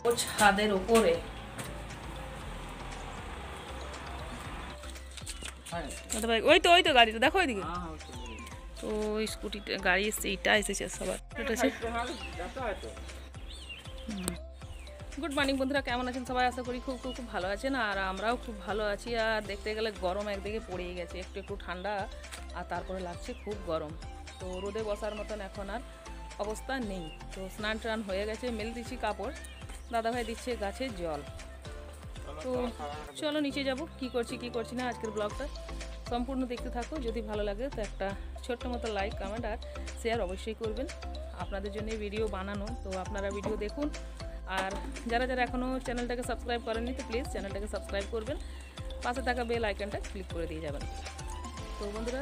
ও ছাদের উপরে ওই তো গাড়িটা দেখো ওইদিকে। তো স্কুটিতে গাড়ি এসছে, ইটা এসেছে সবার। গুড মর্নিং বন্ধুরা, কেমন আছেন সবাই? আশা করি খুব খুব খুব ভালো আছেন, আর আমরাও খুব ভালো আছি। আর দেখতে গেলে গরম একদিকে পড়েই গেছে, একটু একটু ঠান্ডা আর তারপরে লাগছে খুব গরম। তো রোদে বসার মতন এখন আর অবস্থা নেই। তো স্নান টান হয়ে গেছে, মেল দিচ্ছি কাপড়, দাদাভাই দিচ্ছে গাছে জল। তো চলো নিচে যাব, কি করছি না আজকের ব্লগটা সম্পূর্ণ দেখতে থাকো। যদি ভালো লাগে তো একটা ছোট্ট মতো লাইক, কমেন্ট আর শেয়ার অবশ্যই করবেন। আপনাদের জন্য ভিডিও বানানো, তো আপনারা ভিডিও দেখুন। আর যারা যারা এখনও চ্যানেলটাকে সাবস্ক্রাইব করেননি তো প্লিজ চ্যানেলটাকে সাবস্ক্রাইব করবেন, পাশে থাকা বেল আইকনটা ক্লিক করে দিয়ে যাবেন। তো বন্ধুরা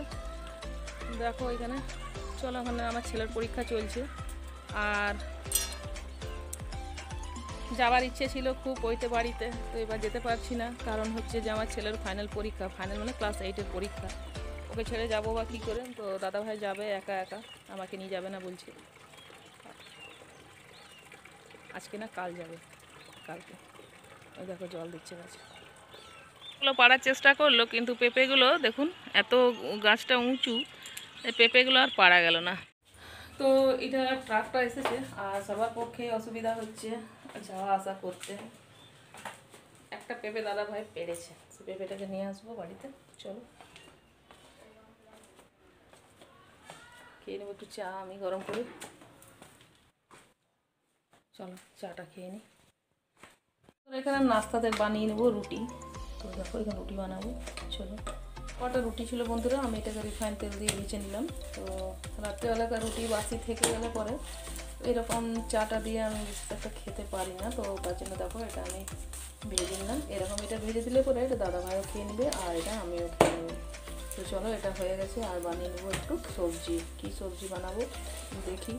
দেখো এখানে, চলো ওখানে আমার ছেলের পরীক্ষা চলছে, আর যাওয়ার ইচ্ছে ছিল খুব ওইতে বাড়িতে, তো এবার যেতে পারছি না। কারণ হচ্ছে যে আমার ছেলের ফাইনাল পরীক্ষা, ফাইনাল মানে ক্লাস 8-এর পরীক্ষা। ওকে ছেড়ে যাবো বা কী করে? তো দাদাভাই যাবে একা একা, আমাকে নিয়ে যাবে না বলছে। আজকে না কাল যাবে, কালকে। ওই দেখো জল দিচ্ছে গাছে, এগুলো পাড়ার চেষ্টা করলো, কিন্তু পেঁপেগুলো দেখুন এত গাছটা উঁচু, এই পেঁপেগুলো আর পাড়া গেল না। তো এটা ট্রাকটা এসেছে, আর সবার পক্ষে অসুবিধা হচ্ছে যাওয়া আসা করতে। একটা পেঁপে দাদা ভাই পেরেছে, সে পেঁপেটাকে নিয়ে আসবো বাড়িতে। চলো খেয়ে নেবো একটু চা, আমি গরম করি। চলো চাটা খেয়ে নিই। এখানে নাস্তাতে বানিয়ে নেবো রুটি। তো দেখো এখানে রুটি বানাবো। চলো, কটা রুটি ছিল বন্ধুরা, আমি এটাকে রিফাইন তেল দিয়ে ভেজে নিলাম। তো রাত্রেবেলাকার রুটি বাসি থেকে গেলে পরে এরকম চাটা দিয়ে আমি একটা খেতে পারি না, তো তার জন্য দেখো এটা আমি ভেজে নিলাম। এরকম এটা ভেজে দিলে পরে এটা দাদাভাইও খেয়ে নেবে, আর এটা আমিও খেয়ে নেবো। তো চলো এটা হয়ে গেছে, আর বানিয়ে নেবো একটু সবজি। কী সবজি বানাবো দেখি,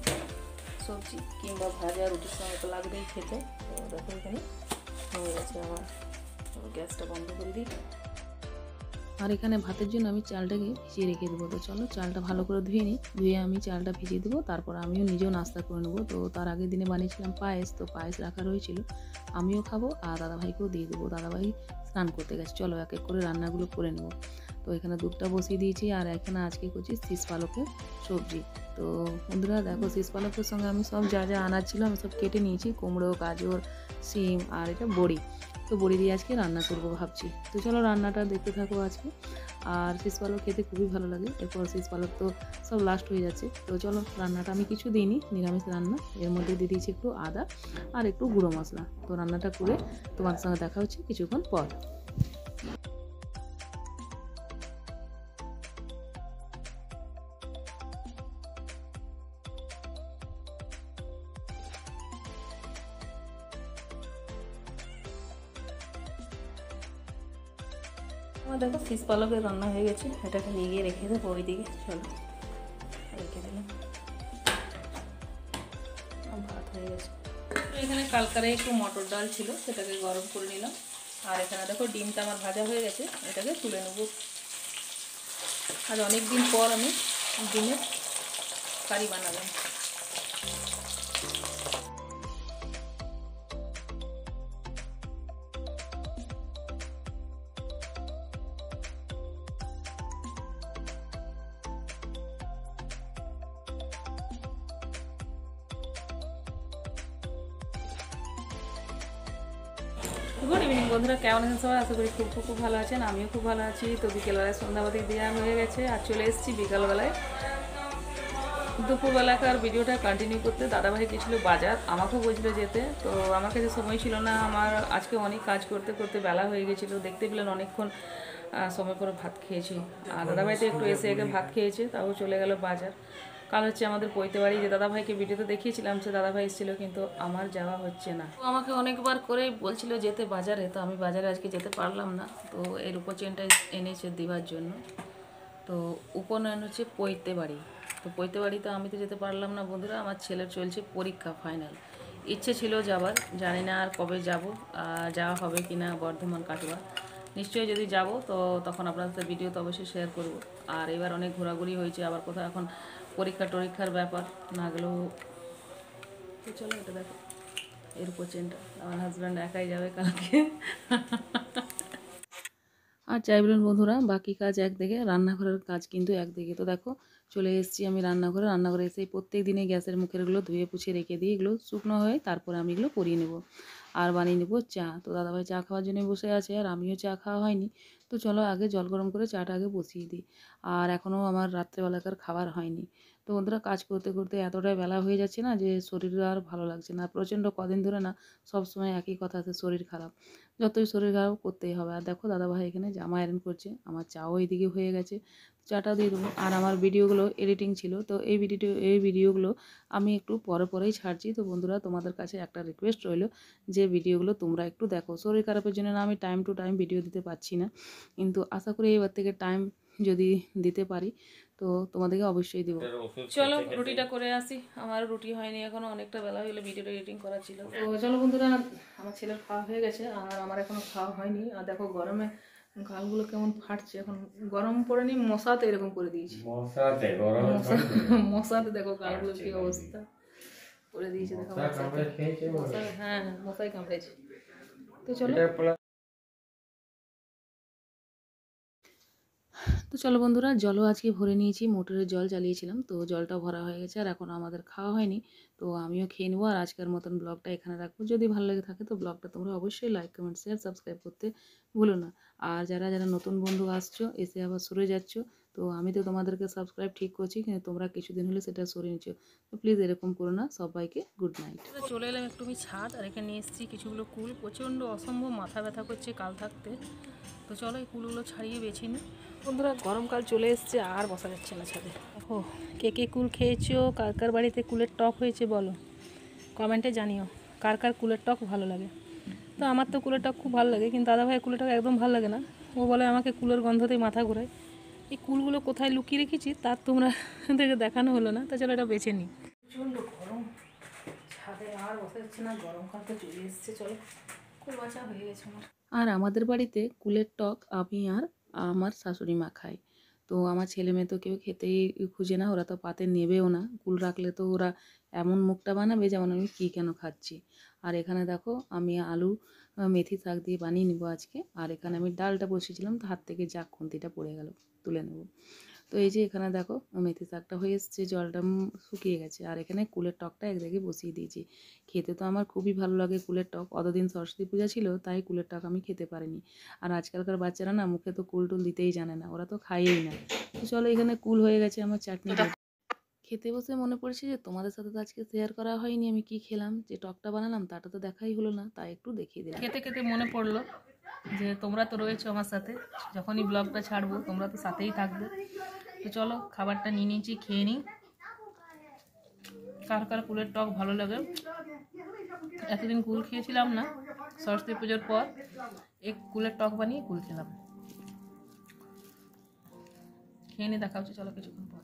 সবজি কিংবা ভাজা রুটির সঙ্গে তো লাগবেই খেতে। তো দেখো এখানে হয়ে গেছে আমার, গ্যাসটা বন্ধ করে দিই। আর এখানে ভাতের জন্য আমি চালটাকে ভিজিয়ে রেখে দেবো। তো চলো চালটা ভালো করে ধুয়ে নিই, ধুয়ে আমি চালটা ভিজিয়ে দেবো, তারপর আমিও নিজেও নাস্তা করে নেবো। তো তার আগের দিনে বানিয়েছিলাম পায়েস, তো পায়েস রাখা রয়েছিল, আমিও খাবো আর দাদাভাইকেও দিয়ে দেবো। দাদাভাই স্নান করতে গেছে। চলো এক এক করে রান্নাগুলো করে নেবো। তো এখানে দুধটা বসিয়ে দিয়েছি, আর এখানে আজকে করছি শীষ পালকের সবজি। তো বন্ধুরা দেখো, শীষ পালকের সঙ্গে আমি সব যা যা আনাজ ছিল আমি সব কেটে নিয়েছি, কুমড়ো, গাজর, শিম আর এটা বড়ি। তো বড়ি দিয়ে আজকে রান্না করবো ভাবছি। তো চলো রান্নাটা দেখতে থাকো আজকে। আর শীষ পালক খেতে খুবই ভালো লাগে। এরপর শীষ পালক তো সব লাস্ট হয়ে যাচ্ছে। তো চলো রান্নাটা আমি কিছু দিইনি, নিরামিষ রান্না। এর মধ্যে দিয়ে দিয়েছি একটু আদা আর একটু গুঁড়ো মশলা। তো রান্নাটা করে তোমার সঙ্গে দেখা হচ্ছে কিছুক্ষণ পর। আমার দেখো শীষ পালকের রান্না হয়ে গেছে, এটাকে নিয়ে গিয়ে রেখে দেবো ওইদিকে। চলো রেখে দিলাম, ভাত হয়ে গেছে। তো এখানে কালকারে একটু মটর ডাল ছিল, সেটাকে গরম করে নিলাম। আর এখানে দেখো ডিমটা আমার ভাজা হয়ে গেছে, এটাকে তুলে নেবো। আর অনেক দিন পর আমি ডিমের কারি বানালাম। গুড ইভিনিং বন্ধুরা, কেমন আছেন সবাই? আশা করি খুব খুব খুব ভালো আছেন, আমিও খুব ভালো আছি। তো বিকেলবেলায় সন্ধ্যাবাতি দেওয়া হয়ে গেছে, আর চলে এসেছি বিকালবেলায় দুপুরবেলাকার ভিডিওটা কন্টিনিউ করতে। দাদাভাই গেছিলো বাজার, আমাকেও বলছিল যেতে, তো আমার কাছে সময় ছিল না। আমার আজকে অনেক কাজ করতে করতে বেলা হয়ে গেছিলো, দেখতে পেলেন অনেকক্ষণ সময় করে ভাত খেয়েছি। আর দাদাভাই তো একটু এসে আগে ভাত খেয়েছে, তাও চলে গেল বাজার। কাল হচ্ছে আমাদের পৈতে বাড়ি, যে দাদাভাইকে ভিডিওতে দেখিয়েছিলাম যে দাদাভাই এসেছিলো, কিন্তু আমার যাওয়া হচ্ছে না। তো আমাকে অনেকবার করে বলছিল যেতে বাজারে, তো আমি বাজারে আজকে যেতে পারলাম না। তো এই রূপো চেনটা এনেছে দেওয়ার জন্য। তো উপনয়ন হচ্ছে পৈতে বাড়ি, তো পৈতে বাড়িতে আমি তো যেতে পারলাম না বন্ধুরা। আমার ছেলের চলছে পরীক্ষা ফাইনাল, ইচ্ছে ছিল যাবার, জানি না আর কবে যাব, যাওয়া হবে কি না বর্ধমান কাটোয়া। নিশ্চয়ই যদি যাব তো তখন আপনাদের সাথে ভিডিও তো অবশ্যই শেয়ার করব। আর এবার অনেক ঘোরাঘুরি হয়েছে, আবার কোথাও এখন পরীক্ষা টরীক্ষার ব্যাপার না গেলেও। তো চলো এটা দেখো, এর কোচেনটা আমার হাজব্যান্ড একাই যাবে কালকে। আর যাই বলুন বন্ধুরা, বাকি কাজ একদিকে, রান্নাঘরের কাজ কিন্তু একদিকে। তো দেখো চলে এসেছি আমি রান্নাঘরে এসে প্রত্যেক দিনে গ্যাসের মুখেরগুলো ধুয়ে পুছিয়ে রেখে দিই, এগুলো শুকনো হয়ে তারপরে আমি এগুলো পরিয়ে নেব আর বানিয়ে নেবো চা। তো দাদাভাই চা খাওয়ার জন্য বসে আছে আর আমিও চা খাওয়া হয়নি। তো চলো আগে জল গরম করে চাটা আগে বসিয়ে দিই। আর এখনও আমার রাত্রেবেলাকার খাবার হয়নি। তো বন্ধুরা কাজ করতে করতে এতটাই বেলা হয়ে যাচ্ছে না যে শরীর আর ভালো লাগছে না, প্রচণ্ড কদিন ধরে না সবসময় একই কথা আছে, শরীর খারাপ। যতই শরীর খারাপ করতেই হবে। আর দেখো দাদাভাই এখানে জামা আয়রন করছে, আমার চাও এইদিকে হয়ে গেছে, চাটা দিয়ে দেবো। আর আমার ভিডিওগুলো এডিটিং ছিল, তো এই ভিডিওগুলো আমি একটু পরেই ছাড়ছি। তো বন্ধুরা তোমাদের কাছে একটা রিকোয়েস্ট রইল যে ভিডিওগুলো তোমরা একটু দেখো। শরীর খারাপের জন্য না আমি টাইম টু টাইম ভিডিও দিতে পারছি না, কিন্তু আশা করি এবার থেকে টাইম যদি দিতে পারি তো তোমাদেরকে অবশ্যই দেবো। চলো রুটিটা করে আসি, আমার রুটি হয়নি এখনো, অনেকটা বেলা হয়ে গেলে ভিডিওটা এডিটিং করা ছিল। তো চলো বন্ধুরা, আমার ছেলের খাওয়া হয়ে গেছে আর আমার এখনো খাওয়া হয়নি। আর দেখো গরমে গালগুলো কেমন ফাটছে, এখন গরম পড়েনি, মশাতে এরকম করে দিয়েছি, মশাতে দেখো গালগুলো কি অবস্থা করে দিয়েছে। দেখো হ্যাঁ মশাই কামড়েছে। তো চলো বন্ধুরা, জলও আজকে ভরে নিয়েছি, মোটরের জল জ্বালিয়েছিলাম, তো জলটা ভরা হয়ে গেছে আর এখন আমাদের খাওয়া হয়নি। তো আমিও খেয়ে নেবো আর আজকের মতন ব্লগটা এখানে রাখবো। যদি ভালো লেগে থাকে তো ব্লগটা তোমরা অবশ্যই লাইক কমেন্ট শেয়ার সাবস্ক্রাইব করতে ভুলো না। আর যারা যারা নতুন বন্ধু আসছো এসে আবার সরে যাচ্ছ, তো আমি তো তোমাদেরকে সাবস্ক্রাইব ঠিক করছি, কিন্তু তোমরা কিছুদিন হলে সেটা সরে নিচ্ছ, তো প্লিজ এরকম করো না। সবাইকে গুড নাইট। চলে এলাম একটু আমি ছাদ, আর এখানে নিয়ে এসেছি কিছুগুলো কুল, প্রচণ্ড অসম্ভব মাথা ব্যথা করছে কাল থাকতে। তো চলো এই কুলগুলো ছাড়িয়ে বেছে নিই। বন্ধুরা গরমকাল চলে এসছে আর বসা যাচ্ছে না ছাদে। দেখো কে কে কুল খেয়েছো, কার কার বাড়িতে কুলের টক হয়েছে বলো, কমেন্টে জানিও কার কার কুলের টক ভালো লাগে। তো আমার তো কুলের টক খুব ভালো লাগে, কিন্তু দাদাভাইয়ের কুলের টক একদম ভালো লাগে না। ও বলে আমাকে কুলের গন্ধতেই মাথা ঘোরায়। এই কুলগুলো কোথায় লুকিয়ে রেখেছি তার তোমরা থেকে দেখানো হলো না। তা চলো এটা বেছে নিই। প্রচণ্ড গরম, ছাদে আর বসা যাচ্ছে না, গরমকাল তো চলে এসছে। চলো কুল বাছা হয়ে গেছে আমার। আর আমাদের বাড়িতে কুলের টক আমি আর আমার শাশুড়ি মা খাই। তো আমার ছেলে মেয়ে তো কেউ খেতেই খুঁজে না, ওরা তো পাতে নেবেও না। কুল রাখলে তো ওরা এমন মুখটা বানাবে যেমন আমি কী কেন খাচ্ছি। আর এখানে দেখো আমি আলু মেথি শাক দিয়ে বানিয়ে নেবো আজকে। আর এখানে আমি ডালটা বসিয়েছিলাম, তো হাত থেকে যাক খুন্তিটা পড়ে গেল, তুলে নেব। তো এই যে এখানে দেখো মেথি শাকটা হয়ে এসছে, জলটা শুকিয়ে গেছে। আর এখানে কুলের টকটা একদিকে বসিয়ে দিয়েছি। খেতে তো আমার খুবই ভালো লাগে কুলের টক, অতদিন সরস্বতী পূজা ছিল তাই কুলের টক আমি খেতে পারিনি। আর আজকালকার বাচ্চারা না মুখে তো কুল টুল দিতেই জানে না, ওরা তো খাইয়েই না। তো চলো এখানে কুল হয়ে গেছে, আমার চাটনি খেতে বসে মনে পড়ছে যে তোমাদের সাথে তো আজকে শেয়ার করা হয়নি আমি কি খেলাম, যে টকটা বানালাম তাটা তো দেখাই হলো না, তাই একটু দেখিয়ে দিলাম। খেতে খেতে মনে পড়লো যে তোমরা তো রয়েছো আমার সাথে, যখনই ব্লগটা ছাড়বো তোমরা তো সাথেই থাকবে। তো চলো খাবারটা নিয়ে নিয়েছি, খেয়ে নিই। কার কার কুলের টক ভালো লাগে। এতদিন কুল খেয়েছিলাম না, সরস্বতী পুজোর পর এক কুলের টক বানিয়ে কুল খেলাম। খেয়ে নিয়ে দেখা হচ্ছে চলো কিছুক্ষণ পর।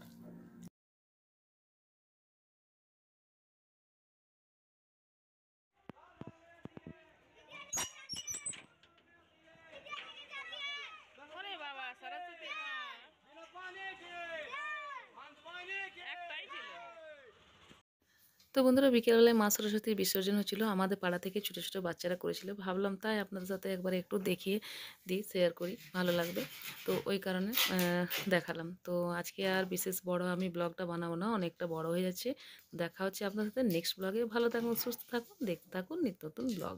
তো বন্ধুরা বিকেলবেলায় মা সরস্বতীর বিসর্জন হচ্ছিল, আমাদের পাড়া থেকে ছোটো ছোটো বাচ্চারা করেছিল, ভাবলাম তাই আপনাদের সাথে একবার একটু দেখিয়ে দিই, শেয়ার করি, ভালো লাগবে। তো ওই কারণে দেখালাম। তো আজকে আর বিশেষ বড় আমি ব্লগটা বানাবো না, অনেকটা বড় হয়ে যাচ্ছে। দেখা হচ্ছে আপনার সাথে নেক্সট ব্লগে। ভালো থাকুন, সুস্থ থাকুন, দেখতে থাকুন নিত্য নতুন ব্লগ।